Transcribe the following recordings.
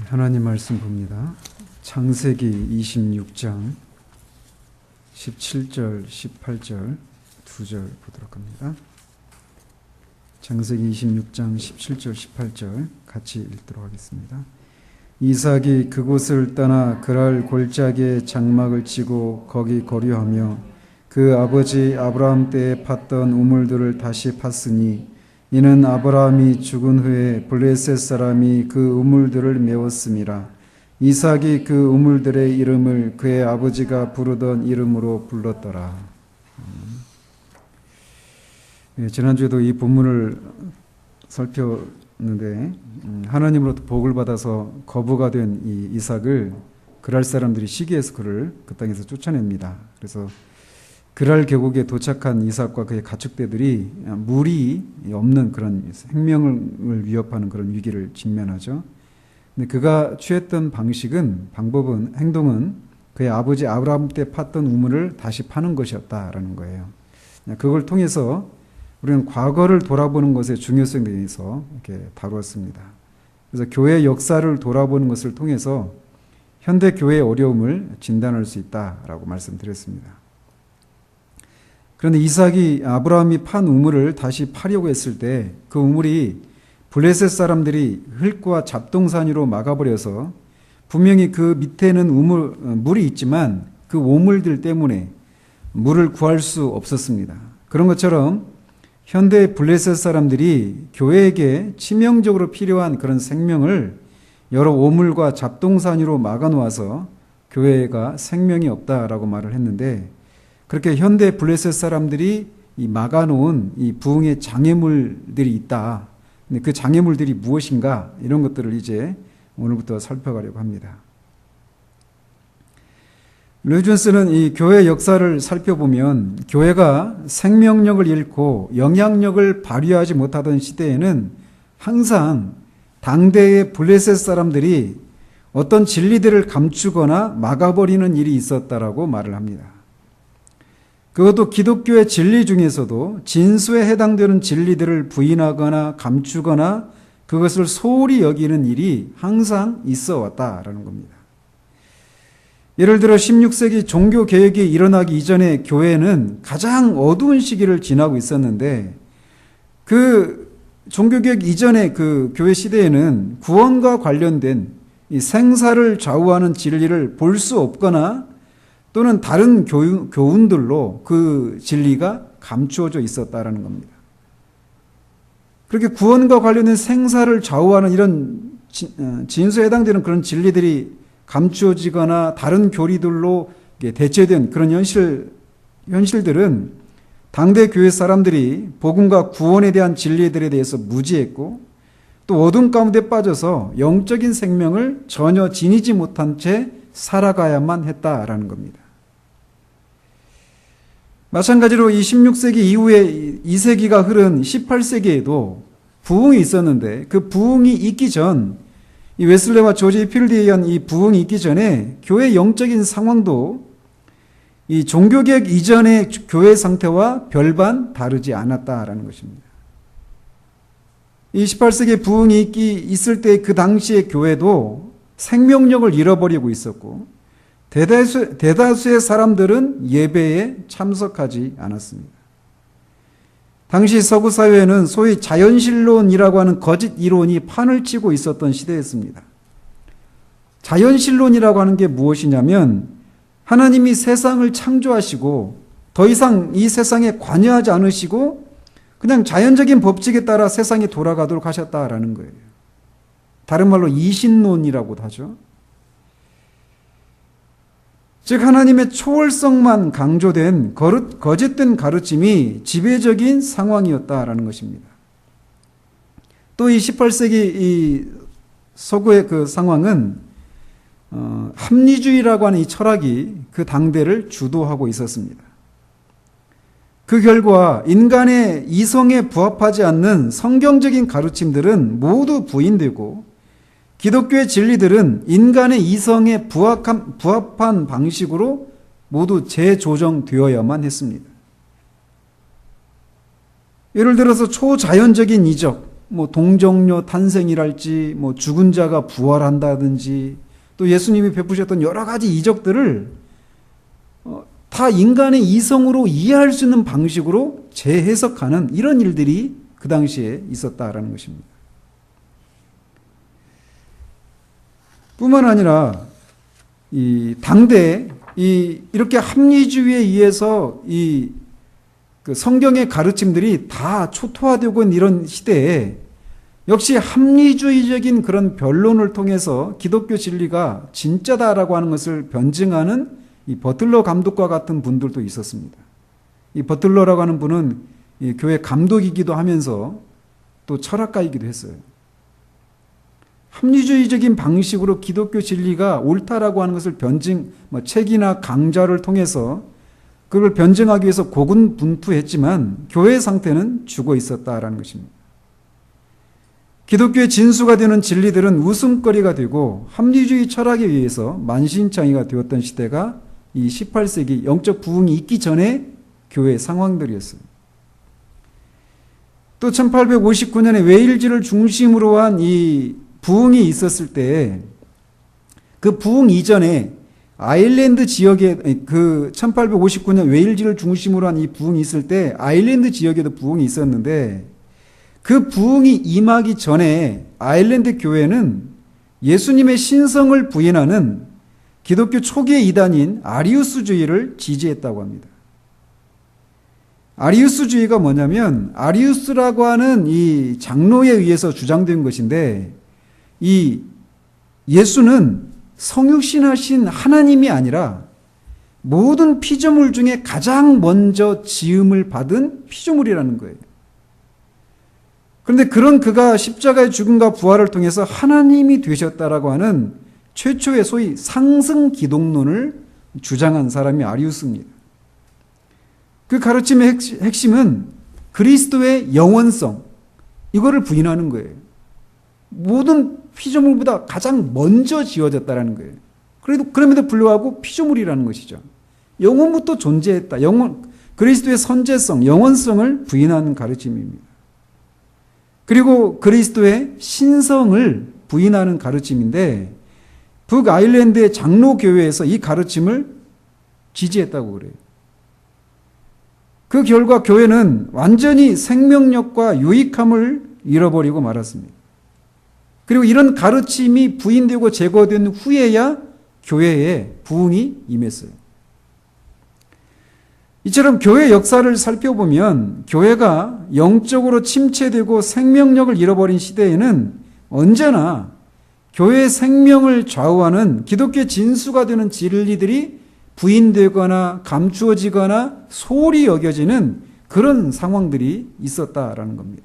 하나님 말씀 봅니다. 창세기 26장 17절, 18절 두 절 보도록 합니다. 창세기 26장 17절, 18절 같이 읽도록 하겠습니다. 이삭이 그곳을 떠나 그랄 골짜기에 장막을 치고 거기 거류하며 그 아버지 아브라함 때에 팠던 우물들을 다시 팠으니 이는 아브라함이 죽은 후에 블레셋 사람이 그 우물들을 메웠음이라. 이삭이 그 우물들의 이름을 그의 아버지가 부르던 이름으로 불렀더라. 지난주에도 이 본문을 살폈는데 하나님으로부터 복을 받아서 거부가 된 이 이삭을 그랄 사람들이 시기해서 그를 그 땅에서 쫓아냅니다. 그래서 그랄 계곡에 도착한 이삭과 그의 가축대들이 물이 없는 그런 생명을 위협하는 그런 위기를 직면하죠. 근데 그가 취했던 방법은, 행동은 그의 아버지 아브라함 때 팠던 우물을 다시 파는 것이었다라는 거예요. 그걸 통해서 우리는 과거를 돌아보는 것의 중요성에 대해서 이렇게 다루었습니다. 그래서 교회 역사를 돌아보는 것을 통해서 현대 교회의 어려움을 진단할 수 있다라고 말씀드렸습니다. 그런데 이삭이 아브라함이 판 우물을 다시 파려고 했을 때 그 우물이 블레셋 사람들이 흙과 잡동사니로 막아버려서 분명히 그 밑에는 물이 있지만 그 오물들 때문에 물을 구할 수 없었습니다. 그런 것처럼 현대 블레셋 사람들이 교회에게 치명적으로 필요한 그런 생명을 여러 오물과 잡동사니로 막아놓아서 교회가 생명이 없다라고 말을 했는데, 그렇게 현대 블레셋 사람들이 이 막아놓은 이 부흥의 장애물들이 있다. 근데 그 장애물들이 무엇인가, 이런 것들을 이제 오늘부터 살펴가려고 합니다. 루이 존스는 이 교회 역사를 살펴보면 교회가 생명력을 잃고 영향력을 발휘하지 못하던 시대에는 항상 당대의 블레셋 사람들이 어떤 진리들을 감추거나 막아버리는 일이 있었다라고 말을 합니다. 그것도 기독교의 진리 중에서도 진수에 해당되는 진리들을 부인하거나 감추거나 그것을 소홀히 여기는 일이 항상 있어 왔다라는 겁니다. 예를 들어 16세기 종교개혁이 일어나기 이전에 교회는 가장 어두운 시기를 지나고 있었는데, 그 종교개혁 이전의 그 교회 시대에는 구원과 관련된 이 생사를 좌우하는 진리를 볼 수 없거나 또는 다른 교훈들로 그 진리가 감추어져 있었다라는 겁니다. 그렇게 구원과 관련된 생사를 좌우하는 이런 진수에 해당되는 그런 진리들이 감추어지거나 다른 교리들로 대체된 그런 현실들은 당대 교회 사람들이 복음과 구원에 대한 진리들에 대해서 무지했고, 또 어둠 가운데 빠져서 영적인 생명을 전혀 지니지 못한 채 살아가야만 했다라는 겁니다. 마찬가지로 이 16세기 이후에 2세기가 흐른 18세기에도 부흥이 있었는데, 그 부흥이 있기 전, 이 웨슬레와 조지 필드에 의한 이 부흥이 있기 전에 교회 영적인 상황도 이 종교개혁 이전의 교회 상태와 별반 다르지 않았다라는 것입니다. 이 18세기 부흥이 있을 때 그 당시의 교회도 생명력을 잃어버리고 있었고, 대다수의 사람들은 예배에 참석하지 않았습니다. 당시 서구 사회에는 소위 자연신론이라고 하는 거짓 이론이 판을 치고 있었던 시대였습니다. 자연신론이라고 하는 게 무엇이냐면, 하나님이 세상을 창조하시고 더 이상 이 세상에 관여하지 않으시고 그냥 자연적인 법칙에 따라 세상이 돌아가도록 하셨다라는 거예요. 다른 말로 이신론이라고도 하죠. 즉 하나님의 초월성만 강조된 거짓된 가르침이 지배적인 상황이었다라는 것입니다. 또 이 18세기 이 서구의 그 상황은 합리주의라고 하는 이 철학이 그 당대를 주도하고 있었습니다. 그 결과 인간의 이성에 부합하지 않는 성경적인 가르침들은 모두 부인되고, 기독교의 진리들은 인간의 이성에 부합한 방식으로 모두 재조정되어야만 했습니다. 예를 들어서 초자연적인 이적, 뭐 동정녀 탄생이랄지 뭐 죽은 자가 부활한다든지 또 예수님이 베푸셨던 여러 가지 이적들을 다 인간의 이성으로 이해할 수 있는 방식으로 재해석하는 이런 일들이 그 당시에 있었다라는 것입니다. 뿐만 아니라 이 당대 이렇게 합리주의에 의해서 그 성경의 가르침들이 다 초토화되고 있는 이런 시대에 역시 합리주의적인 그런 변론을 통해서 기독교 진리가 진짜다라고 하는 것을 변증하는 이 버틀러 감독과 같은 분들도 있었습니다. 이 버틀러라고 하는 분은 이 교회 감독이기도 하면서 또 철학가이기도 했어요. 합리주의적인 방식으로 기독교 진리가 옳다라고 하는 것을 책이나 강좌를 통해서 그걸 변증하기 위해서 고군분투했지만 교회의 상태는 죽어 있었다라는 것입니다. 기독교의 진수가 되는 진리들은 웃음거리가 되고 합리주의 철학에 의해서 만신창이가 되었던 시대가 이 18세기 영적 부흥이 있기 전에 교회의 상황들이었어요. 또 1859년에 웨일즈를 중심으로 한 이 부흥이 있었을 때 그 부흥 이전에 아일랜드 지역에 그 1859년 웨일즈를 중심으로 한 이 부흥이 있을 때 아일랜드 지역에도 부흥이 있었는데 그 부흥이 임하기 전에 아일랜드 교회는 예수님의 신성을 부인하는 기독교 초기의 이단인 아리우스주의를 지지했다고 합니다. 아리우스주의가 뭐냐면 아리우스라고 하는 이 장로에 의해서 주장된 것인데 이 예수는 성육신하신 하나님이 아니라 모든 피조물 중에 가장 먼저 지음을 받은 피조물이라는 거예요. 그런데 그런 그가 십자가의 죽음과 부활을 통해서 하나님이 되셨다라고 하는 최초의 소위 상승 기독론을 주장한 사람이 아리우스입니다. 그 가르침의 핵심은 그리스도의 영원성, 이거를 부인하는 거예요. 모든 피조물보다 가장 먼저 지어졌다라는 거예요. 그럼에도 불구하고 피조물이라는 것이죠. 영원부터 존재했다. 그리스도의 선제성, 영원성을 부인하는 가르침입니다. 그리고 그리스도의 신성을 부인하는 가르침인데 북아일랜드의 장로교회에서 이 가르침을 지지했다고 그래요. 그 결과 교회는 완전히 생명력과 유익함을 잃어버리고 말았습니다. 그리고 이런 가르침이 부인되고 제거된 후에야 교회에 부흥이 임했어요. 이처럼 교회 역사를 살펴보면 교회가 영적으로 침체되고 생명력을 잃어버린 시대에는 언제나 교회의 생명을 좌우하는 기독교의 진수가 되는 진리들이 부인되거나 감추어지거나 소홀히 여겨지는 그런 상황들이 있었다라는 겁니다.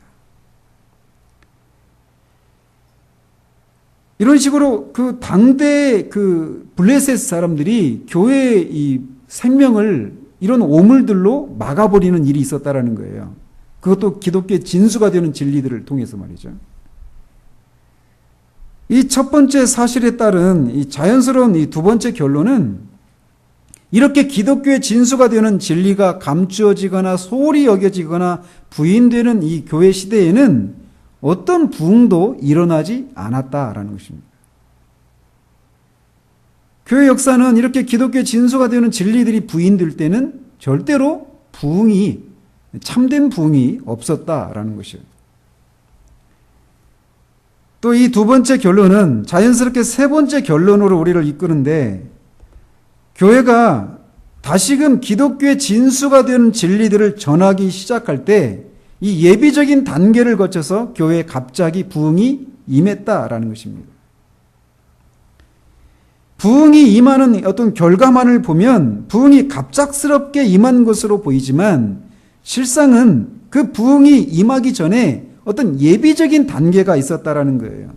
이런 식으로 그 당대 그 블레셋 사람들이 교회의 이 생명을 이런 오물들로 막아버리는 일이 있었다라는 거예요. 그것도 기독교의 진수가 되는 진리들을 통해서 말이죠. 이 첫 번째 사실에 따른 이 자연스러운 이 두 번째 결론은 이렇게 기독교의 진수가 되는 진리가 감추어지거나 소홀히 여겨지거나 부인되는 이 교회 시대에는 어떤 부흥도 일어나지 않았다라는 것입니다. 교회 역사는 이렇게 기독교의 진수가 되는 진리들이 부인될 때는 절대로 참된 부흥이 없었다라는 것이에요. 또 이 두 번째 결론은 자연스럽게 세 번째 결론으로 우리를 이끄는데 교회가 다시금 기독교의 진수가 되는 진리들을 전하기 시작할 때 이 예비적인 단계를 거쳐서 교회에 갑자기 부흥이 임했다라는 것입니다. 부흥이 임하는 어떤 결과만을 보면 부흥이 갑작스럽게 임한 것으로 보이지만 실상은 그 부흥이 임하기 전에 어떤 예비적인 단계가 있었다라는 거예요.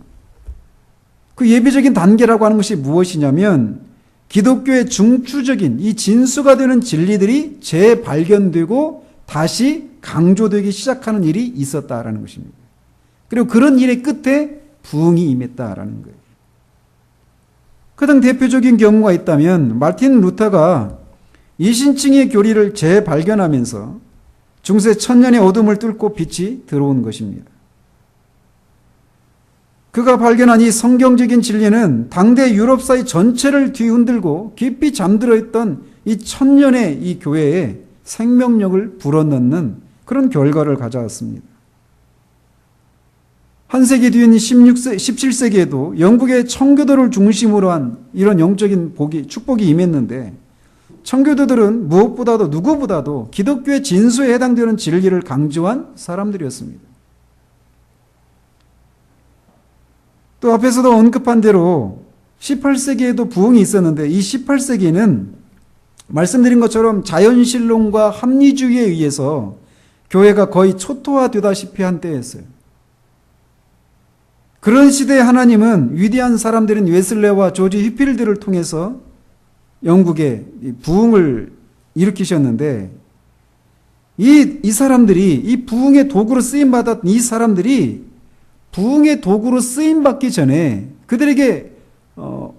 그 예비적인 단계라고 하는 것이 무엇이냐면 기독교의 중추적인 이 진수가 되는 진리들이 재발견되고 다시 강조되기 시작하는 일이 있었다라는 것입니다. 그리고 그런 일의 끝에 부흥이 임했다라는 거예요. 가장 대표적인 경우가 있다면 마틴 루터가 이신층의 교리를 재발견하면서 중세 천년의 어둠을 뚫고 빛이 들어온 것입니다. 그가 발견한 이 성경적인 진리는 당대 유럽 사회 전체를 뒤흔들고 깊이 잠들어 있던 이 천년의 이 교회에 생명력을 불어넣는 그런 결과를 가져왔습니다. 한 세기 뒤인 17세기에도 영국의 청교도를 중심으로 한 이런 영적인 축복이 임했는데, 청교도들은 무엇보다도 누구보다도 기독교의 진수에 해당되는 진리를 강조한 사람들이었습니다. 또 앞에서도 언급한 대로 18세기에도 부흥이 있었는데, 이 18세기는 말씀드린 것처럼 자연신론과 합리주의에 의해서 교회가 거의 초토화되다시피 한 때였어요. 그런 시대에 하나님은 위대한 사람들인 웨슬레와 조지 휘필드를 통해서 영국에 부흥을 일으키셨는데, 이 사람들이, 이 부흥의 도구로 쓰임받았던 이 사람들이 부흥의 도구로 쓰임받기 전에 그들에게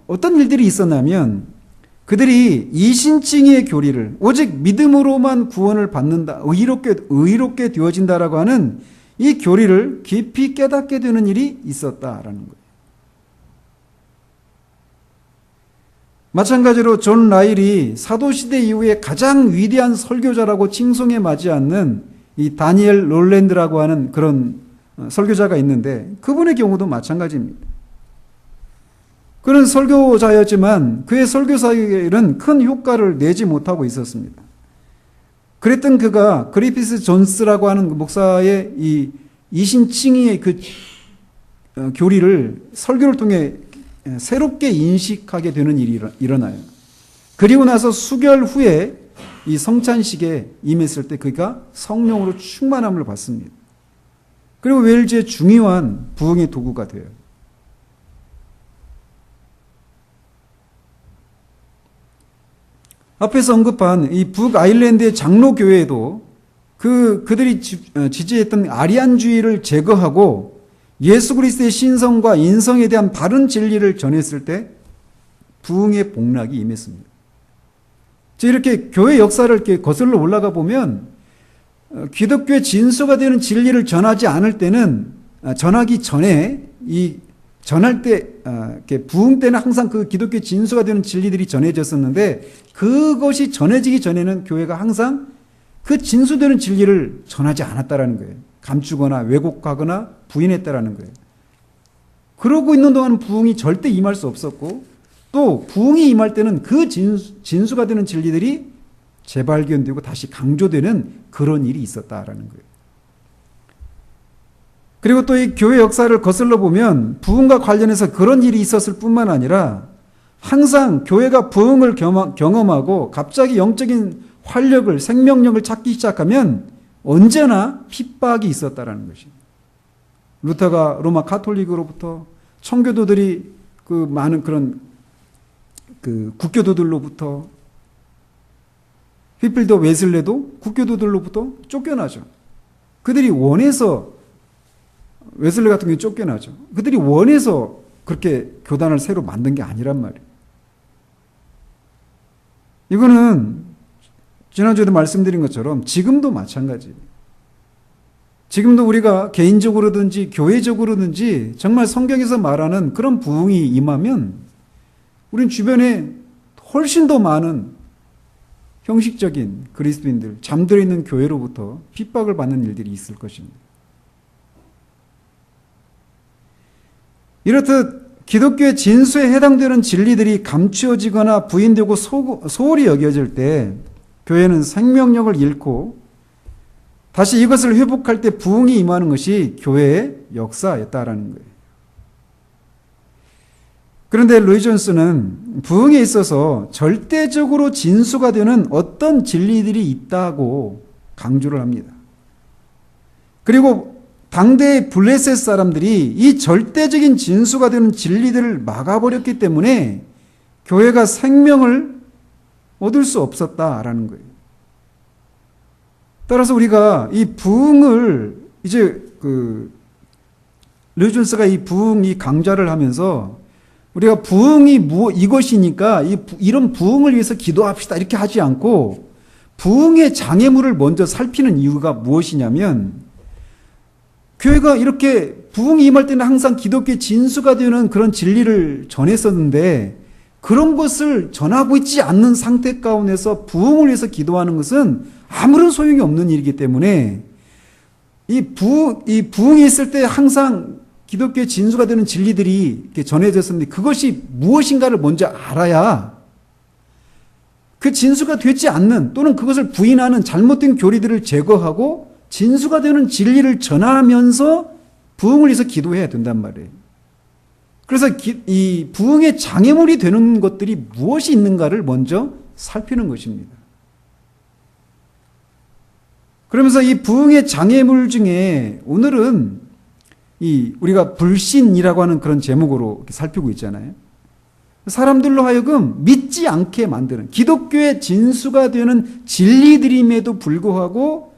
어떤 일들이 있었냐면, 그들이 이신칭의의 교리를 오직 믿음으로만 구원을 받는다, 의롭게 되어진다라고 하는 이 교리를 깊이 깨닫게 되는 일이 있었다라는 거예요. 마찬가지로 존 라일이 사도시대 이후에 가장 위대한 설교자라고 칭송에 맞지 않는 이 다니엘 롤랜드라고 하는 그런 설교자가 있는데, 그분의 경우도 마찬가지입니다. 그는 설교자였지만 그의 설교 사역에는 큰 효과를 내지 못하고 있었습니다. 그랬던 그가 그리피스 존스라고 하는 목사의 이 이신칭의의 그 교리를 설교를 통해 새롭게 인식하게 되는 일이 일어나요. 그리고 나서 수개월 후에 이 성찬식에 임했을 때 그가 성령으로 충만함을 받습니다. 그리고 웰즈의 중요한 부흥의 도구가 돼요. 앞에서 언급한 이 북아일랜드의 장로교회에도 그들이 지지했던 아리안주의를 제거하고 예수 그리스도의 신성과 인성에 대한 바른 진리를 전했을 때 부흥의 복락이 임했습니다. 이렇게 교회 역사를 이렇게 거슬러 올라가 보면 기독교의 진수가 되는 진리를 전하지 않을 때는, 전하기 전에 전할 때, 부흥 때는 항상 그 기독교의 진수가 되는 진리들이 전해졌었는데, 그것이 전해지기 전에는 교회가 항상 그 진수되는 진리를 전하지 않았다라는 거예요. 감추거나 왜곡하거나 부인했다라는 거예요. 그러고 있는 동안 부흥이 절대 임할 수 없었고, 또 부흥이 임할 때는 그 진수가 되는 진리들이 재발견되고 다시 강조되는 그런 일이 있었다라는 거예요. 그리고 또 이 교회 역사를 거슬러 보면 부흥과 관련해서 그런 일이 있었을 뿐만 아니라 항상 교회가 부흥을 경험하고 갑자기 영적인 활력을, 생명력을 찾기 시작하면 언제나 핍박이 있었다라는 것입니다. 루터가 로마 카톨릭으로부터, 청교도들이 그 많은 그런 그 국교도들로부터, 휘필드 웨슬레도 국교도들로부터 쫓겨나죠. 그들이 원해서, 웨슬레 같은 경우에 쫓겨나죠. 그들이 원해서 그렇게 교단을 새로 만든 게 아니란 말이에요. 이거는 지난주에도 말씀드린 것처럼 지금도 마찬가지예요. 지금도 우리가 개인적으로든지 교회적으로든지 정말 성경에서 말하는 그런 부흥이 임하면 우린 주변에 훨씬 더 많은 형식적인 그리스도인들, 잠들어 있는 교회로부터 핍박을 받는 일들이 있을 것입니다. 이렇듯 기독교의 진수에 해당되는 진리들이 감추어지거나 부인되고 소홀히 여겨질 때 교회는 생명력을 잃고 다시 이것을 회복할 때 부흥이 임하는 것이 교회의 역사였다라는 거예요. 그런데 로이 존스는 부흥에 있어서 절대적으로 진수가 되는 어떤 진리들이 있다고 강조를 합니다. 그리고 당대의 블레셋 사람들이 이 절대적인 진수가 되는 진리들을 막아버렸기 때문에 교회가 생명을 얻을 수 없었다라는 거예요. 따라서 우리가 이 부흥을 이제 로이 존스가 이 부흥 이 강좌를 하면서 우리가 부흥이 이것이니까 이런 부흥을 위해서 기도합시다 이렇게 하지 않고 부흥의 장애물을 먼저 살피는 이유가 무엇이냐면 교회가 이렇게 부흥이 임할 때는 항상 기독교의 진수가 되는 그런 진리를 전했었는데 그런 것을 전하고 있지 않는 상태 가운데서 부흥을 위해서 기도하는 것은 아무런 소용이 없는 일이기 때문에 이 부흥이 있을 때 항상 기독교의 진수가 되는 진리들이 이렇게 전해졌었는데 그것이 무엇인가를 먼저 알아야 그 진수가 되지 않는 또는 그것을 부인하는 잘못된 교리들을 제거하고 진수가 되는 진리를 전하면서 부흥을 위해서 기도해야 된단 말이에요. 그래서 이 부흥의 장애물이 되는 것들이 무엇이 있는가를 먼저 살피는 것입니다. 그러면서 이 부흥의 장애물 중에 오늘은 우리가 불신이라고 하는 그런 제목으로 살피고 있잖아요. 사람들로 하여금 믿지 않게 만드는 기독교의 진수가 되는 진리들임에도 불구하고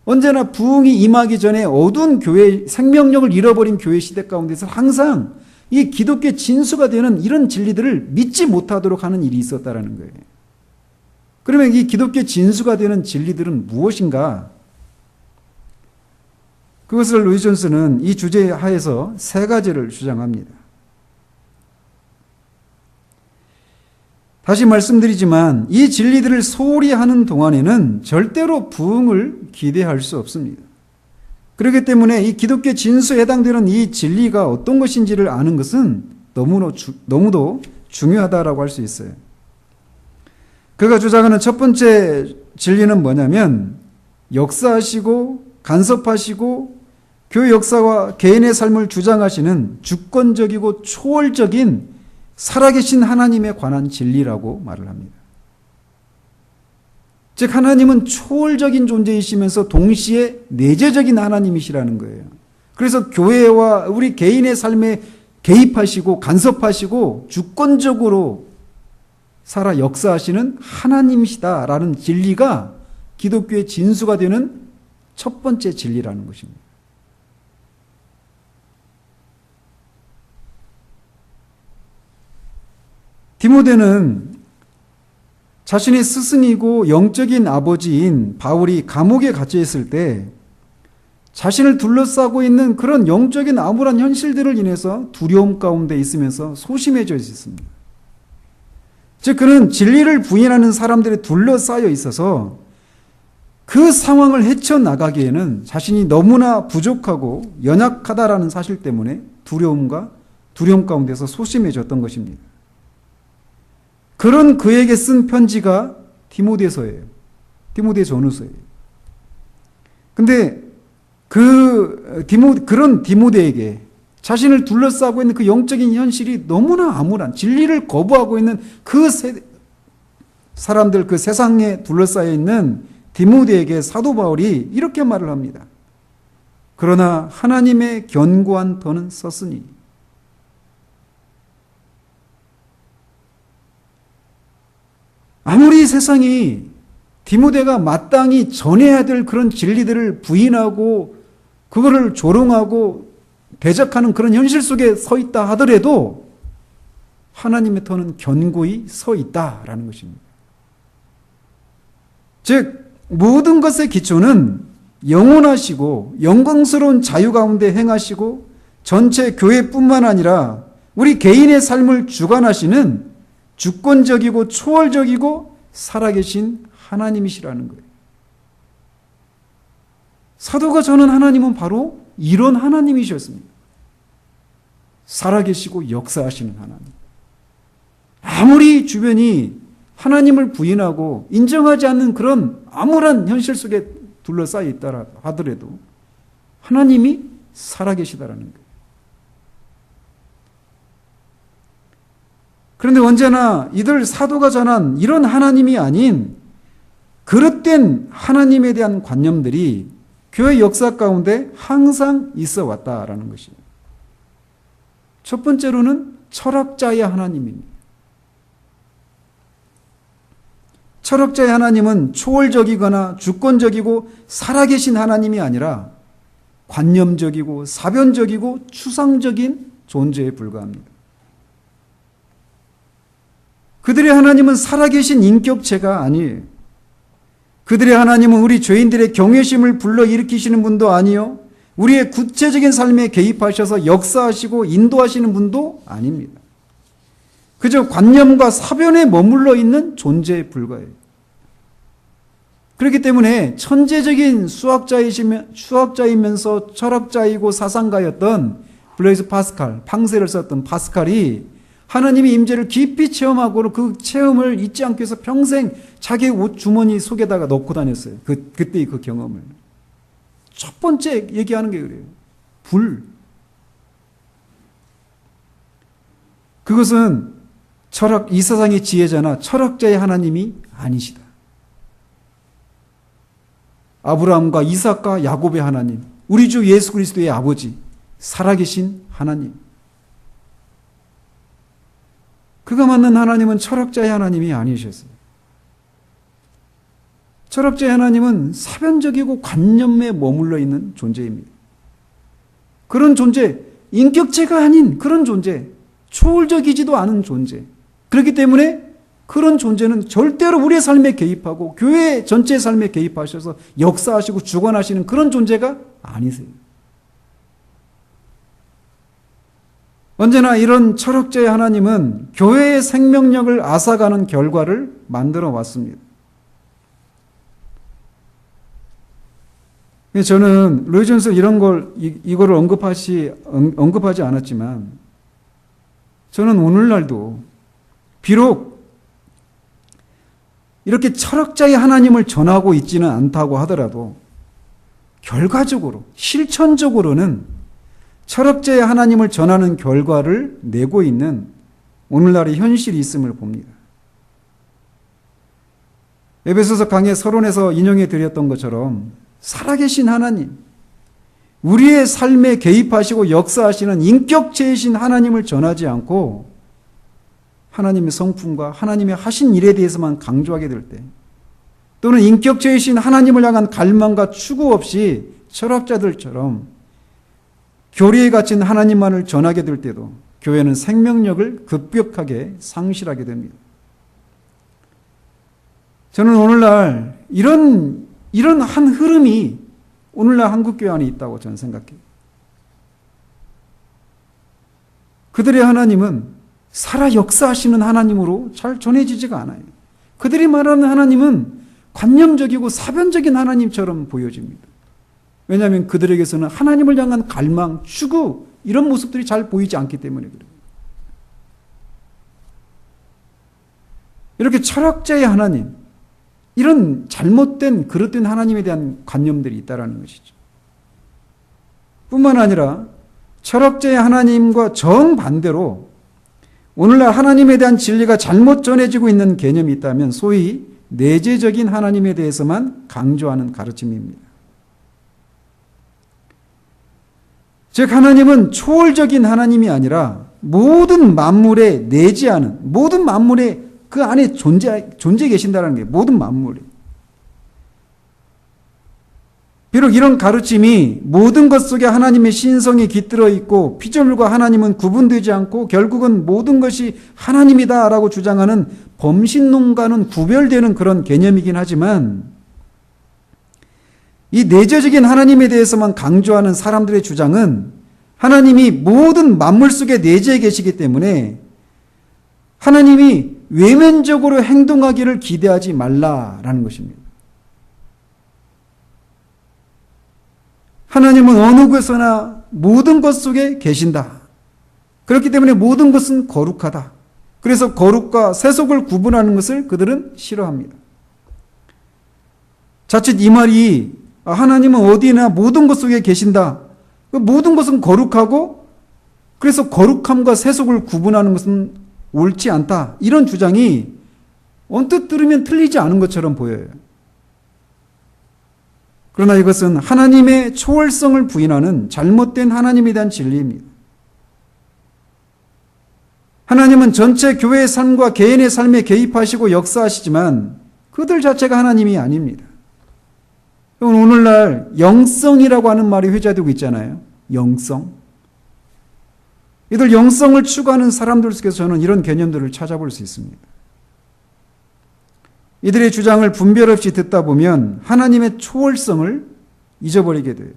언제나 부흥이 임하기 전에 어두운 교회, 생명력을 잃어버린 교회 시대 가운데서 항상 이 기독교의 진수가 되는 이런 진리들을 믿지 못하도록 하는 일이 있었다라는 거예요. 그러면 이 기독교의 진수가 되는 진리들은 무엇인가? 그것을 루이 존스는 이 주제 하에서 세 가지를 주장합니다. 다시 말씀드리지만 이 진리들을 소홀히 하는 동안에는 절대로 부흥을 기대할 수 없습니다. 그렇기 때문에 이 기독교 진수에 해당되는 이 진리가 어떤 것인지를 아는 것은 너무도 중요하다라고 할 수 있어요. 그가 주장하는 첫 번째 진리는 뭐냐면 역사하시고 간섭하시고 교회 역사와 개인의 삶을 주장하시는 주권적이고 초월적인 살아계신 하나님에 관한 진리라고 말을 합니다. 즉 하나님은 초월적인 존재이시면서 동시에 내재적인 하나님이시라는 거예요. 그래서 교회와 우리 개인의 삶에 개입하시고 간섭하시고 주권적으로 살아 역사하시는 하나님이시다라는 진리가 기독교의 진수가 되는 첫 번째 진리라는 것입니다. 디모데는 자신의 스승이고 영적인 아버지인 바울이 감옥에 갇혀 있을 때 자신을 둘러싸고 있는 그런 영적인 암울한 현실들을 인해서 두려움 가운데 있으면서 소심해져 있었습니다. 즉 그는 진리를 부인하는 사람들에 둘러싸여 있어서 그 상황을 헤쳐나가기에는 자신이 너무나 부족하고 연약하다라는 사실 때문에 두려움 가운데서 소심해졌던 것입니다. 그런 그에게 쓴 편지가 디모데서예요. 디모데 전후서예요. 근데 그런 디모데에게 자신을 둘러싸고 있는 그 영적인 현실이 너무나 암울한 진리를 거부하고 있는 그 사람들, 그 세상에 둘러싸여 있는 디모데에게 사도 바울이 이렇게 말을 합니다. 그러나 하나님의 견고한 터는 썼으니 아무리 세상이 디모데가 마땅히 전해야 될 그런 진리들을 부인하고 그거를 조롱하고 대적하는 그런 현실 속에 서 있다 하더라도 하나님의 터는 견고히 서 있다라는 것입니다. 즉 모든 것의 기초는 영원하시고 영광스러운 자유 가운데 행하시고 전체 교회뿐만 아니라 우리 개인의 삶을 주관하시는 주권적이고 초월적이고 살아계신 하나님이시라는 거예요. 사도가 전한 하나님은 바로 이런 하나님이셨습니다. 살아계시고 역사하시는 하나님. 아무리 주변이 하나님을 부인하고 인정하지 않는 그런 암울한 현실 속에 둘러싸여 있다 하더라도 하나님이 살아계시다라는 거예요. 그런데 언제나 이들 사도가 전한 이런 하나님이 아닌 그릇된 하나님에 대한 관념들이 교회 역사 가운데 항상 있어 왔다라는 것입니다. 첫 번째로는 철학자의 하나님입니다. 철학자의 하나님은 초월적이거나 주권적이고 살아계신 하나님이 아니라 관념적이고 사변적이고 추상적인 존재에 불과합니다. 그들의 하나님은 살아계신 인격체가 아니에요. 그들의 하나님은 우리 죄인들의 경외심을 불러일으키시는 분도 아니요, 우리의 구체적인 삶에 개입하셔서 역사하시고 인도하시는 분도 아닙니다. 그저 관념과 사변에 머물러 있는 존재에 불과해요. 그렇기 때문에 천재적인 수학자이면서 철학자이고 사상가였던 블레이즈 파스칼, 팡세를 썼던 파스칼이 하나님의 임재를 깊이 체험하고 그 체험을 잊지 않기 위해서 평생 자기 옷 주머니 속에다가 넣고 다녔어요. 그때의 그 경험을. 첫 번째 얘기하는 게 그래요. 불. 그것은 이 세상의 지혜자나 철학자의 하나님이 아니시다. 아브라함과 이삭과 야곱의 하나님, 우리 주 예수 그리스도의 아버지, 살아계신 하나님. 그가 만난 하나님은 철학자의 하나님이 아니셨어요. 철학자의 하나님은 사변적이고 관념에 머물러 있는 존재입니다. 그런 존재, 인격체가 아닌 그런 존재, 초월적이지도 않은 존재. 그렇기 때문에 그런 존재는 절대로 우리의 삶에 개입하고 교회 전체의 삶에 개입하셔서 역사하시고 주관하시는 그런 존재가 아니세요. 언제나 이런 철학자의 하나님은 교회의 생명력을 앗아가는 결과를 만들어 왔습니다. 저는 로이 존스 이거를 언급하지 않았지만 저는 오늘날도 비록 이렇게 철학자의 하나님을 전하고 있지는 않다고 하더라도 결과적으로, 실천적으로는 철학자의 하나님을 전하는 결과를 내고 있는 오늘날의 현실이 있음을 봅니다. 에베소서 강의 서론에서 인용해 드렸던 것처럼 살아계신 하나님, 우리의 삶에 개입하시고 역사하시는 인격체이신 하나님을 전하지 않고 하나님의 성품과 하나님의 하신 일에 대해서만 강조하게 될 때, 또는 인격체이신 하나님을 향한 갈망과 추구 없이 철학자들처럼 교리에 갇힌 하나님만을 전하게 될 때도 교회는 생명력을 급격하게 상실하게 됩니다. 저는 오늘날 이런 한 흐름이 오늘날 한국교회 안에 있다고 저는 생각해요. 그들의 하나님은 살아 역사하시는 하나님으로 잘 전해지지가 않아요. 그들이 말하는 하나님은 관념적이고 사변적인 하나님처럼 보여집니다. 왜냐하면 그들에게서는 하나님을 향한 갈망, 추구 이런 모습들이 잘 보이지 않기 때문에 그래요. 이렇게 철학자의 하나님, 이런 잘못된 그릇된 하나님에 대한 관념들이 있다는 것이죠. 뿐만 아니라 철학자의 하나님과 정반대로 오늘날 하나님에 대한 진리가 잘못 전해지고 있는 개념이 있다면 소위 내재적인 하나님에 대해서만 강조하는 가르침입니다. 즉 하나님은 초월적인 하나님이 아니라 모든 만물에 내재하는, 모든 만물에 그 안에 존재 계신다는 게 모든 만물이. 비록 이런 가르침이 모든 것 속에 하나님의 신성이 깃들어 있고 피조물과 하나님은 구분되지 않고 결국은 모든 것이 하나님이다라고 주장하는 범신론과는 구별되는 그런 개념이긴 하지만 이 내재적인 하나님에 대해서만 강조하는 사람들의 주장은 하나님이 모든 만물 속에 내재해 계시기 때문에 하나님이 외면적으로 행동하기를 기대하지 말라라는 것입니다. 하나님은 어느 곳에서나 모든 것 속에 계신다. 그렇기 때문에 모든 것은 거룩하다. 그래서 거룩과 세속을 구분하는 것을 그들은 싫어합니다. 자칫 이 말이 하나님은 어디나 모든 것 속에 계신다. 모든 것은 거룩하고 그래서 거룩함과 세속을 구분하는 것은 옳지 않다. 이런 주장이 언뜻 들으면 틀리지 않은 것처럼 보여요. 그러나 이것은 하나님의 초월성을 부인하는 잘못된 하나님에 대한 진리입니다. 하나님은 전체 교회의 삶과 개인의 삶에 개입하시고 역사하시지만 그들 자체가 하나님이 아닙니다. 오늘날 영성이라고 하는 말이 회자되고 있잖아요. 영성. 이들 영성을 추구하는 사람들 속에서 저는 이런 개념들을 찾아볼 수 있습니다. 이들의 주장을 분별 없이 듣다 보면 하나님의 초월성을 잊어버리게 돼요.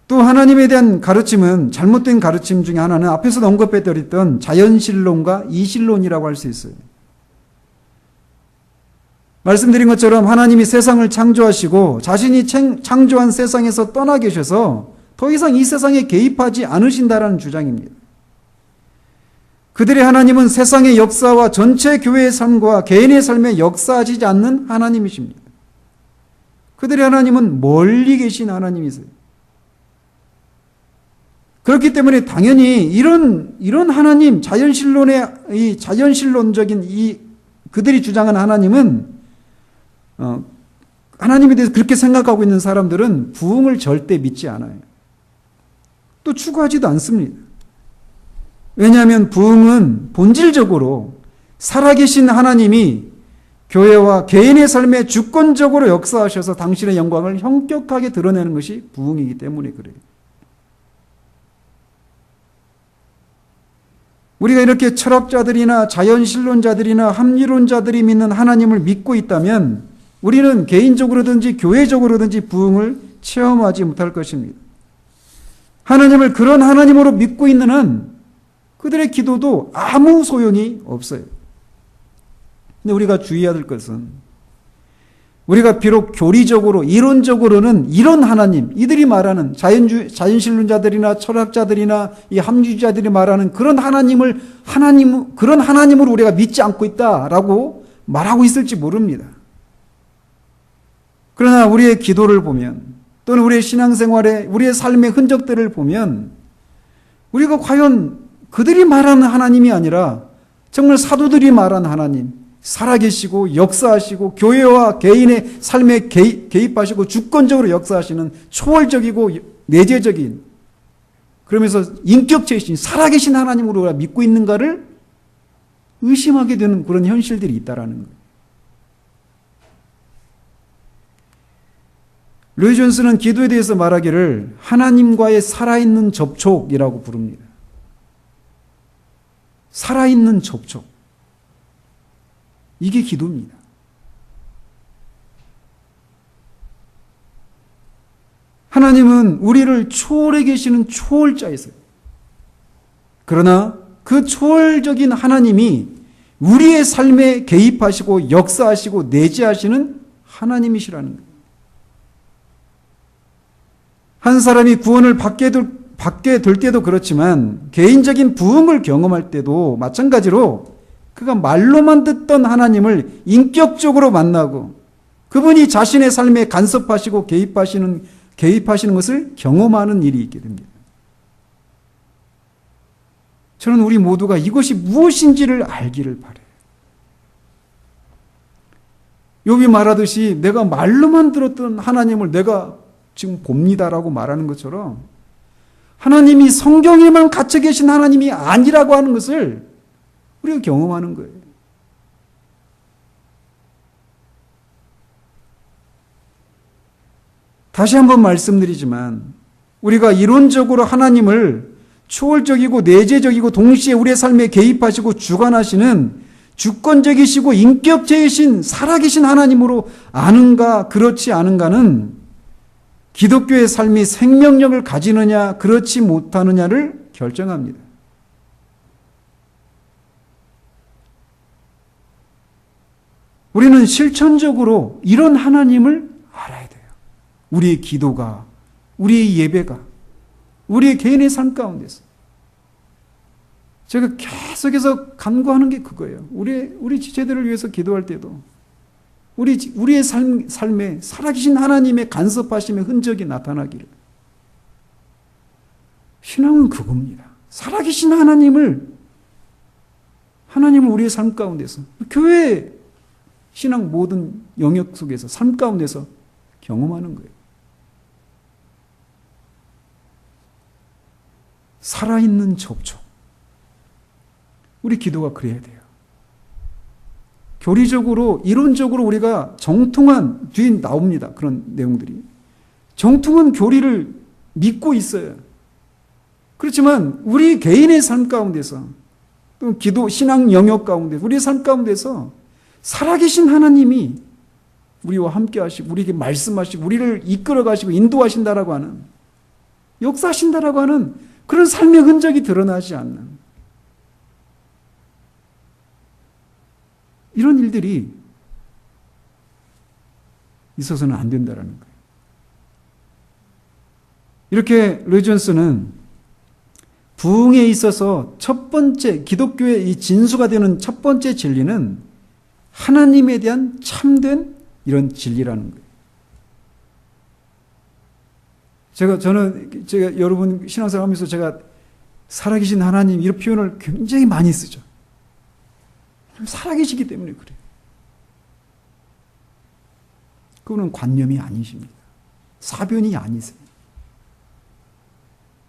또 하나님에 대한 가르침은, 잘못된 가르침 중에 하나는 앞에서도 언급해드렸던 자연신론과 이신론이라고 할 수 있어요. 말씀드린 것처럼 하나님이 세상을 창조하시고 자신이 창조한 세상에서 떠나 계셔서 더 이상 이 세상에 개입하지 않으신다라는 주장입니다. 그들의 하나님은 세상의 역사와 전체 교회의 삶과 개인의 삶에 역사하지 않는 하나님이십니다. 그들의 하나님은 멀리 계신 하나님이세요. 그렇기 때문에 당연히 이런 하나님, 자연신론적인 그들이 주장한 하나님은, 하나님에 대해서 그렇게 생각하고 있는 사람들은 부흥을 절대 믿지 않아요. 또 추구하지도 않습니다. 왜냐하면 부흥은 본질적으로 살아계신 하나님이 교회와 개인의 삶에 주권적으로 역사하셔서 당신의 영광을 형격하게 드러내는 것이 부흥이기 때문에 그래요. 우리가 이렇게 철학자들이나 자연신론자들이나 합리론자들이 믿는 하나님을 믿고 있다면 우리는 개인적으로든지 교회적으로든지 부흥을 체험하지 못할 것입니다. 하나님을 그런 하나님으로 믿고 있는 한 그들의 기도도 아무 소용이 없어요. 근데 우리가 주의해야 될 것은, 우리가 비록 교리적으로, 이론적으로는 이런 하나님, 이들이 말하는 자연신론자들이나 철학자들이나 이 합리주의자들이 말하는 그런 그런 하나님으로 우리가 믿지 않고 있다라고 말하고 있을지 모릅니다. 그러나 우리의 기도를 보면, 또는 우리의 신앙생활에, 우리의 삶의 흔적들을 보면, 우리가 과연 그들이 말하는 하나님이 아니라 정말 사도들이 말한 하나님, 살아계시고 역사하시고 교회와 개인의 삶에 개입하시고 주권적으로 역사하시는 초월적이고 내재적인, 그러면서 인격체이신 살아계신 하나님으로 우리가 믿고 있는가를 의심하게 되는 그런 현실들이 있다라는 거예요. 로이 존스는 기도에 대해서 말하기를 하나님과의 살아있는 접촉이라고 부릅니다. 살아있는 접촉. 이게 기도입니다. 하나님은 우리를 초월해 계시는 초월자이세요. 그러나 그 초월적인 하나님이 우리의 삶에 개입하시고 역사하시고 내재하시는 하나님이시라는 거예요. 한 사람이 구원을 받게 될 때도 그렇지만 개인적인 부흥을 경험할 때도 마찬가지로 그가 말로만 듣던 하나님을 인격적으로 만나고 그분이 자신의 삶에 간섭하시고 개입하시는 것을 경험하는 일이 있게 됩니다. 저는 우리 모두가 이것이 무엇인지를 알기를 바라요. 욥이 말하듯이 내가 말로만 들었던 하나님을 내가 지금 봅니다라고 말하는 것처럼 하나님이 성경에만 갇혀 계신 하나님이 아니라고 하는 것을 우리가 경험하는 거예요. 다시 한번 말씀드리지만 우리가 이론적으로 하나님을 초월적이고 내재적이고 동시에 우리의 삶에 개입하시고 주관하시는 주권적이시고 인격체이신 살아계신 하나님으로 아는가 그렇지 않은가는 기독교의 삶이 생명력을 가지느냐 그렇지 못하느냐를 결정합니다. 우리는 실천적으로 이런 하나님을 알아야 돼요. 우리의 기도가, 우리의 예배가, 우리의 개인의 삶 가운데서. 제가 계속해서 간구하는 게 그거예요. 우리 지체들을 위해서 기도할 때도 우리의 삶에 살아계신 하나님의 간섭하심의 흔적이 나타나기를. 신앙은 그겁니다. 살아계신 하나님을 우리의 삶 가운데서, 교회 신앙 모든 영역 속에서, 삶 가운데서 경험하는 거예요. 살아있는 접촉. 우리 기도가 그래야 돼요. 교리적으로, 이론적으로 우리가 정통한, 뒤에 나옵니다. 그런 내용들이. 정통한 교리를 믿고 있어요. 그렇지만 우리 개인의 삶 가운데서, 또 기도, 신앙 영역 가운데, 우리의 삶 가운데서 살아계신 하나님이 우리와 함께 하시고, 우리에게 말씀하시고, 우리를 이끌어 가시고 인도하신다라고 하는 역사하신다라고 하는 그런 삶의 흔적이 드러나지 않는 이런 일들이 있어서는 안 된다라는 거예요. 이렇게 로이 존스는 부흥에 있어서 첫 번째 기독교의 이 진수가 되는 첫 번째 진리는 하나님에 대한 참된 이런 진리라는 거예요. 제가 여러분 신앙생활 하면서 제가 살아계신 하나님 이런 표현을 굉장히 많이 쓰죠. 살아계시기 때문에 그래요. 그거는 관념이 아니십니다. 사변이 아니세요.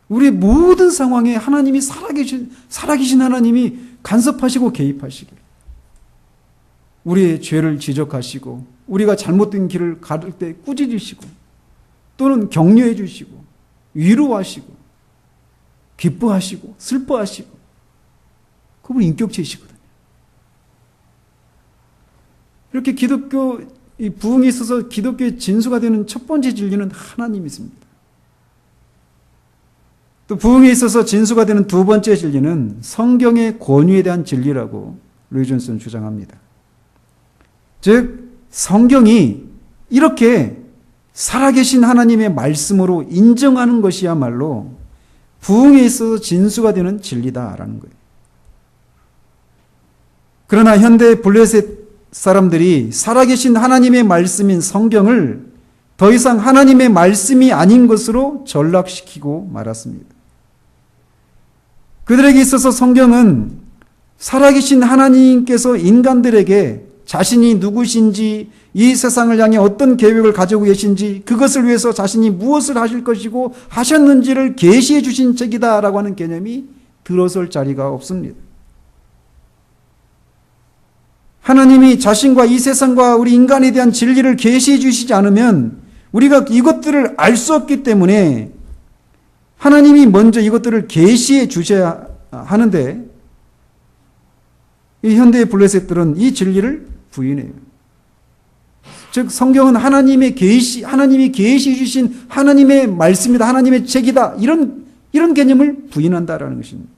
우리의 모든 상황에 하나님이 살아계신 하나님이 간섭하시고 개입하시길. 우리의 죄를 지적하시고 우리가 잘못된 길을 가를 때 꾸짖으시고 또는 격려해 주시고 위로하시고 기뻐하시고 슬퍼하시고 그분이 인격체이시거든요. 이렇게 기독교 이 부흥에 있어서 기독교의 진수가 되는 첫 번째 진리는 하나님이십니다. 또 부흥에 있어서 진수가 되는 두 번째 진리는 성경의 권위에 대한 진리라고 로이 존스는 주장합니다. 즉 성경이 이렇게 살아계신 하나님의 말씀으로 인정하는 것이야말로 부흥에 있어서 진수가 되는 진리다라는 거예요. 그러나 현대 블레셋 사람들이 살아계신 하나님의 말씀인 성경을 더 이상 하나님의 말씀이 아닌 것으로 전락시키고 말았습니다. 그들에게 있어서 성경은 살아계신 하나님께서 인간들에게 자신이 누구신지, 이 세상을 향해 어떤 계획을 가지고 계신지, 그것을 위해서 자신이 무엇을 하실 것이고 하셨는지를 계시해 주신 책이다라고 하는 개념이 들어설 자리가 없습니다. 하나님이 자신과 이 세상과 우리 인간에 대한 진리를 계시해 주시지 않으면 우리가 이것들을 알 수 없기 때문에 하나님이 먼저 이것들을 계시해 주셔야 하는데 이 현대의 블레셋들은 이 진리를 부인해요. 즉 성경은 하나님이 계시해 주신 하나님의 말씀이다. 하나님의 책이다. 이런 개념을 부인한다라는 것입니다.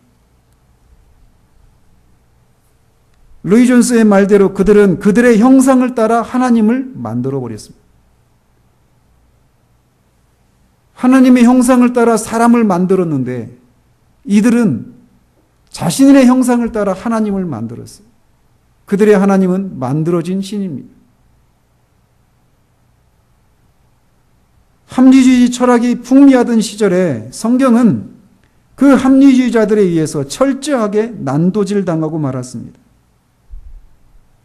로이 존스의 말대로 그들은 그들의 형상을 따라 하나님을 만들어 버렸습니다. 하나님의 형상을 따라 사람을 만들었는데 이들은 자신의 형상을 따라 하나님을 만들었어요. 그들의 하나님은 만들어진 신입니다. 합리주의 철학이 풍미하던 시절에 성경은 그 합리주의자들에 의해서 철저하게 난도질 당하고 말았습니다.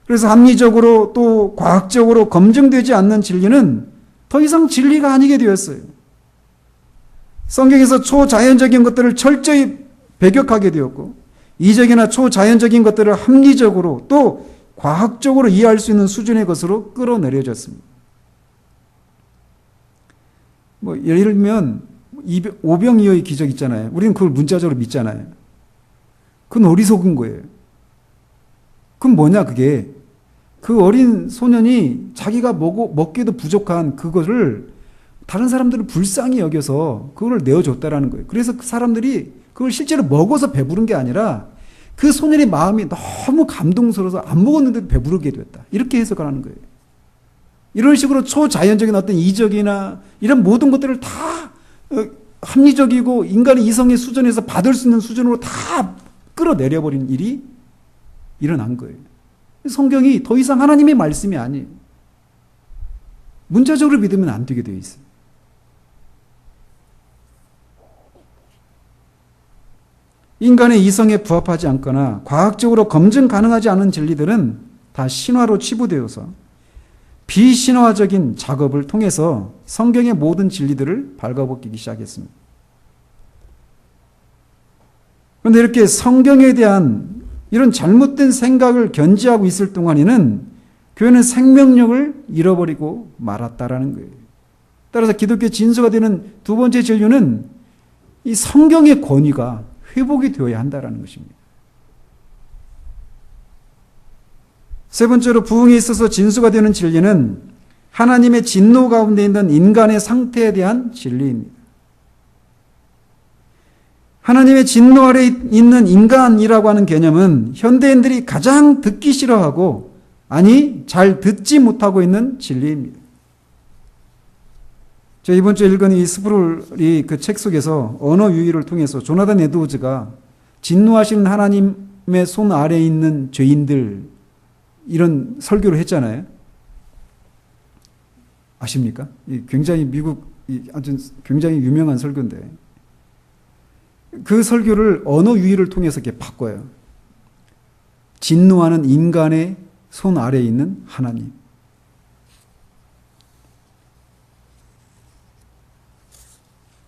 그래서 합리적으로 또 과학적으로 검증되지 않는 진리는 더 이상 진리가 아니게 되었어요. 성경에서 초자연적인 것들을 철저히 배격하게 되었고 이적이나 초자연적인 것들을 합리적으로 또 과학적으로 이해할 수 있는 수준의 것으로 끌어내려졌습니다. 예를 들면 오병이어의 기적 있잖아요. 우리는 그걸 문자적으로 믿잖아요. 그건 어리석은 거예요. 그건 뭐냐 그게. 그 어린 소년이 자기가 먹기도 부족한 그거를 다른 사람들을 불쌍히 여겨서 그걸 내어줬다라는 거예요. 그래서 그 사람들이 그걸 실제로 먹어서 배부른 게 아니라 그 소년의 마음이 너무 감동스러워서 안 먹었는데도 배부르게 됐다. 이렇게 해석을 하는 거예요. 이런 식으로 초자연적인 어떤 이적이나 이런 모든 것들을 다 합리적이고 인간의 이성의 수준에서 받을 수 있는 수준으로 다 끌어내려버린 일이 일어난 거예요. 성경이 더 이상 하나님의 말씀이 아니에요. 문자적으로 믿으면 안 되게 되어 있어요. 인간의 이성에 부합하지 않거나 과학적으로 검증 가능하지 않은 진리들은 다 신화로 치부되어서 비신화적인 작업을 통해서 성경의 모든 진리들을 발가벗기기 시작했습니다. 그런데 이렇게 성경에 대한 이런 잘못된 생각을 견지하고 있을 동안에는 교회는 생명력을 잃어버리고 말았다라는 거예요. 따라서 기독교 진수가 되는 두 번째 진리는 이 성경의 권위가 회복이 되어야 한다는 것입니다. 세 번째로 부흥에 있어서 진수가 되는 진리는 하나님의 진노 가운데 있는 인간의 상태에 대한 진리입니다. 하나님의 진노 아래 있는 인간이라고 하는 개념은 현대인들이 가장 듣기 싫어하고, 아니 잘 듣지 못하고 있는 진리입니다. 제가 이번 주에 읽은 이 스프롤이 그 책 속에서 언어 유희를 통해서 조나단 에드워즈가 진노하시는 하나님의 손 아래에 있는 죄인들, 이런 설교를 했잖아요. 아십니까? 굉장히 아주 굉장히 유명한 설교인데, 그 설교를 언어 유희를 통해서 이렇게 바꿔요. 진노하는 인간의 손 아래에 있는 하나님.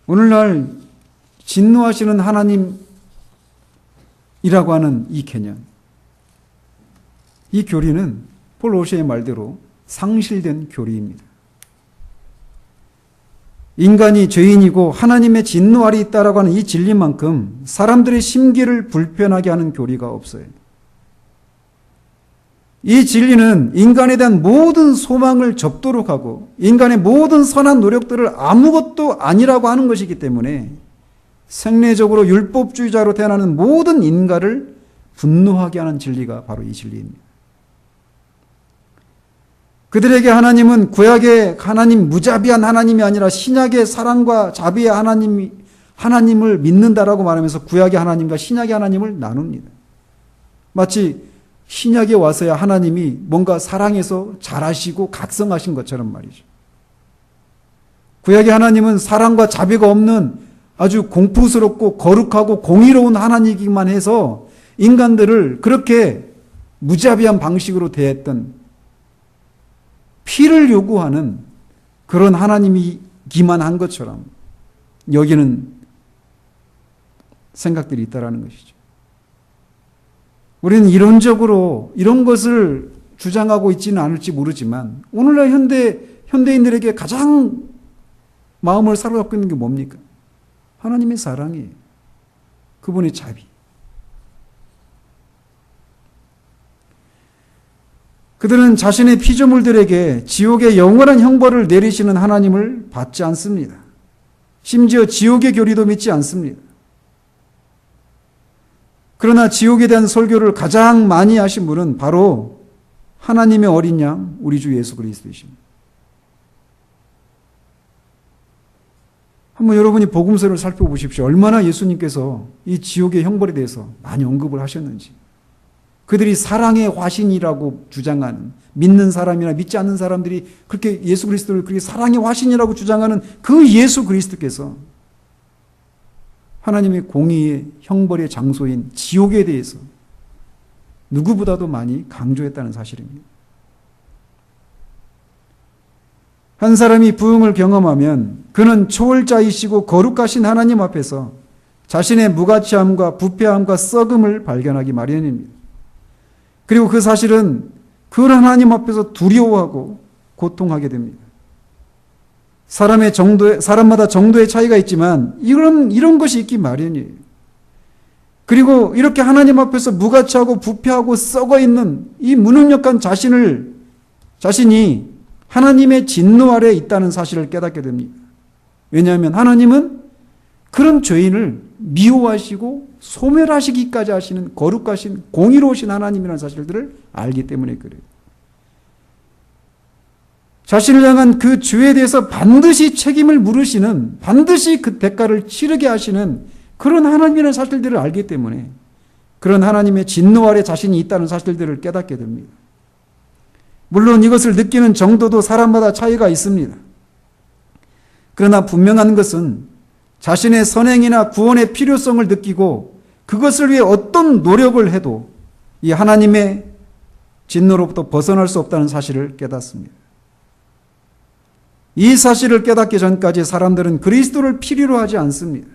오늘날 진노하시는 하나님이라고 하는 이 개념, 이 교리는 폴 오셰의 말대로 상실된 교리입니다. 인간이 죄인이고 하나님의 진노 아래 있다라고 하는 이 진리만큼 사람들의 심기를 불편하게 하는 교리가 없어요. 이 진리는 인간에 대한 모든 소망을 접도록 하고 인간의 모든 선한 노력들을 아무것도 아니라고 하는 것이기 때문에 생리적으로 율법주의자로 태어나는 모든 인간을 분노하게 하는 진리가 바로 이 진리입니다. 그들에게 하나님은 구약의 하나님, 무자비한 하나님이 아니라 신약의 사랑과 자비의 하나님을 믿는다라고 말하면서 구약의 하나님과 신약의 하나님을 나눕니다. 마치 신약에 와서야 하나님이 뭔가 사랑해서 잘하시고 각성하신 것처럼 말이죠. 구약의 하나님은 사랑과 자비가 없는 아주 공포스럽고 거룩하고 공의로운 하나님이기만 해서 인간들을 그렇게 무자비한 방식으로 대했던, 피를 요구하는 그런 하나님이기만 한 것처럼 여기는 생각들이 있다라는 것이죠. 우리는 이론적으로 이런 것을 주장하고 있지는 않을지 모르지만 오늘날 현대인들에게 가장 마음을 사로잡고 있는 게 뭡니까? 하나님의 사랑이에요. 그분의 자비. 그들은 자신의 피조물들에게 지옥의 영원한 형벌을 내리시는 하나님을 받지 않습니다. 심지어 지옥의 교리도 믿지 않습니다. 그러나 지옥에 대한 설교를 가장 많이 하신 분은 바로 하나님의 어린 양, 우리 주 예수 그리스도이십니다. 한번 여러분이 복음서를 살펴보십시오. 얼마나 예수님께서 이 지옥의 형벌에 대해서 많이 언급을 하셨는지. 그들이 사랑의 화신이라고 주장하는, 믿는 사람이나 믿지 않는 사람들이 그렇게 예수 그리스도를 그렇게 사랑의 화신이라고 주장하는 그 예수 그리스도께서 하나님의 공의의 형벌의 장소인 지옥에 대해서 누구보다도 많이 강조했다는 사실입니다. 한 사람이 부흥을 경험하면 그는 초월자이시고 거룩하신 하나님 앞에서 자신의 무가치함과 부패함과 썩음을 발견하기 마련입니다. 그리고 그 사실은 그런 하나님 앞에서 두려워하고 고통하게 됩니다. 사람마다 정도의 차이가 있지만 이런 것이 있기 마련이에요. 그리고 이렇게 하나님 앞에서 무가치하고 부패하고 썩어 있는 이 무능력한 자신이 하나님의 진노 아래에 있다는 사실을 깨닫게 됩니다. 왜냐하면 하나님은 그런 죄인을 미워하시고 소멸하시기까지 하시는 거룩하신 공의로우신 하나님이라는 사실들을 알기 때문에 그래요. 자신을 향한 그 죄에 대해서 반드시 책임을 물으시는, 반드시 그 대가를 치르게 하시는 그런 하나님이라는 사실들을 알기 때문에 그런 하나님의 진노 아래 자신이 있다는 사실들을 깨닫게 됩니다. 물론 이것을 느끼는 정도도 사람마다 차이가 있습니다. 그러나 분명한 것은 자신의 선행이나 구원의 필요성을 느끼고 그것을 위해 어떤 노력을 해도 이 하나님의 진노로부터 벗어날 수 없다는 사실을 깨닫습니다. 이 사실을 깨닫기 전까지 사람들은 그리스도를 필요로 하지 않습니다.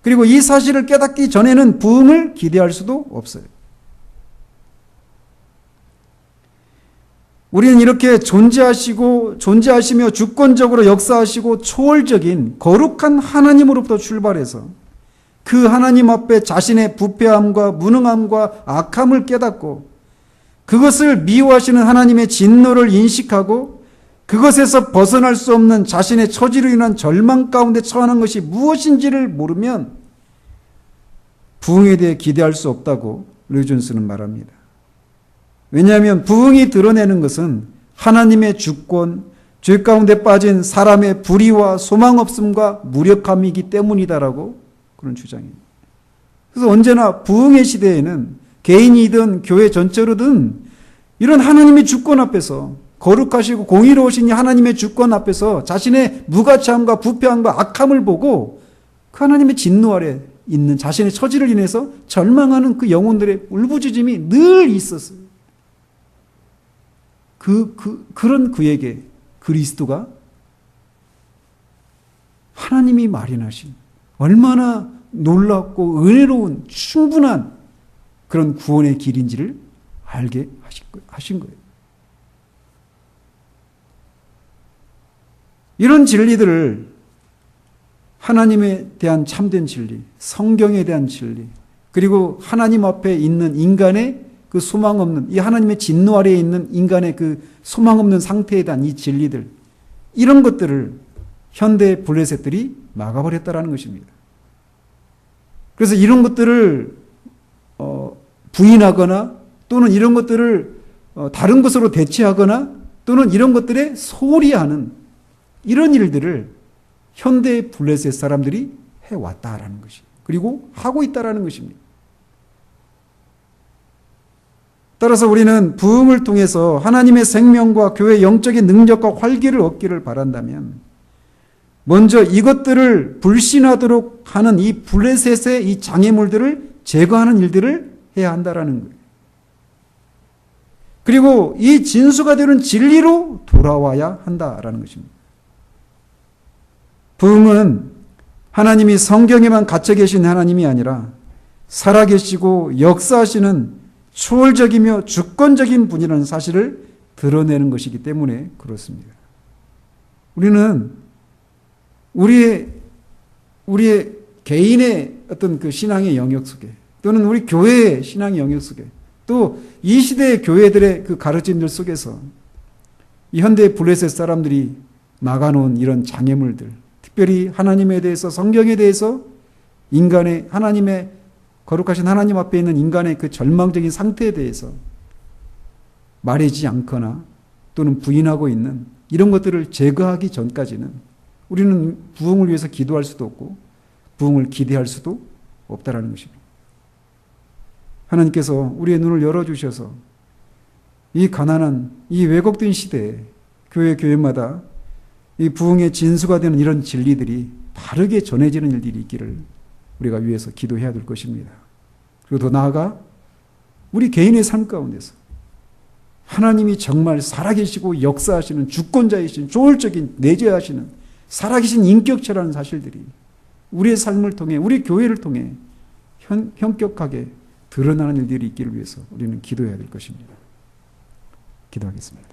그리고 이 사실을 깨닫기 전에는 부흥을 기대할 수도 없어요. 우리는 이렇게 존재하시며 주권적으로 역사하시고 초월적인 거룩한 하나님으로부터 출발해서 그 하나님 앞에 자신의 부패함과 무능함과 악함을 깨닫고 그것을 미워하시는 하나님의 진노를 인식하고 그것에서 벗어날 수 없는 자신의 처지로 인한 절망 가운데 처하는 것이 무엇인지를 모르면 부흥에 대해 기대할 수 없다고 류존스는 말합니다. 왜냐하면 부흥이 드러내는 것은 하나님의 주권, 죄 가운데 빠진 사람의 불의와 소망 없음과 무력함이기 때문이다라고 그런 주장입니다. 그래서 언제나 부흥의 시대에는 개인이든 교회 전체로든 이런 하나님의 주권 앞에서, 거룩하시고 공의로우신 이 하나님의 주권 앞에서 자신의 무가치함과 부패함과 악함을 보고 그 하나님의 진노 아래 있는 자신의 처지를 인해서 절망하는 그 영혼들의 울부짖음이 늘 있었어요. 그런 그에게 그리스도가 하나님이 마련하신 얼마나 놀랍고 은혜로운 충분한 그런 구원의 길인지를 알게 하신 거예요. 이런 진리들을 하나님에 대한 참된 진리, 성경에 대한 진리, 그리고 하나님 앞에 있는 인간의 그 소망 없는, 이 하나님의 진노 아래에 있는 인간의 그 소망 없는 상태에 대한 이 진리들, 이런 것들을 현대 블레셋들이 막아버렸다라는 것입니다. 그래서 이런 것들을 부인하거나 또는 이런 것들을 다른 것으로 대체하거나 또는 이런 것들에 소홀히 하는 이런 일들을 현대 블레셋 사람들이 해왔다라는 것이, 그리고 하고 있다라는 것입니다. 따라서 우리는 부흥을 통해서 하나님의 생명과 교회의 영적인 능력과 활기를 얻기를 바란다면 먼저 이것들을 불신하도록 하는 이 블레셋의 이 장애물들을 제거하는 일들을 해야 한다라는 거예요. 그리고 이 진수가 되는 진리로 돌아와야 한다라는 것입니다. 부흥은 하나님이 성경에만 갇혀 계신 하나님이 아니라 살아계시고 역사하시는 초월적이며 주권적인 분이라는 사실을 드러내는 것이기 때문에 그렇습니다. 우리는 우리의 개인의 어떤 그 신앙의 영역 속에 또는 우리 교회의 신앙의 영역 속에 또 이 시대의 교회들의 그 가르침들 속에서 이 현대 블레셋 사람들이 막아놓은 이런 장애물들, 특별히 하나님에 대해서, 성경에 대해서, 인간의 하나님의 거룩하신 하나님 앞에 있는 인간의 그 절망적인 상태에 대해서 말하지 않거나 또는 부인하고 있는 이런 것들을 제거하기 전까지는 우리는 부흥을 위해서 기도할 수도 없고 부흥을 기대할 수도 없다라는 것입니다. 하나님께서 우리의 눈을 열어주셔서 이 가난한, 이 왜곡된 시대에 교회마다 이 부흥의 진수가 되는 이런 진리들이 바르게 전해지는 일들이 있기를 우리가 위해서 기도해야 될 것입니다. 그리고 더 나아가 우리 개인의 삶 가운데서 하나님이 정말 살아계시고 역사하시는 주권자이신 조울적인 내재하시는 살아계신 인격체라는 사실들이 우리의 삶을 통해, 우리 교회를 통해 현격하게 드러나는 일들이 있기를 위해서 우리는 기도해야 될 것입니다. 기도하겠습니다.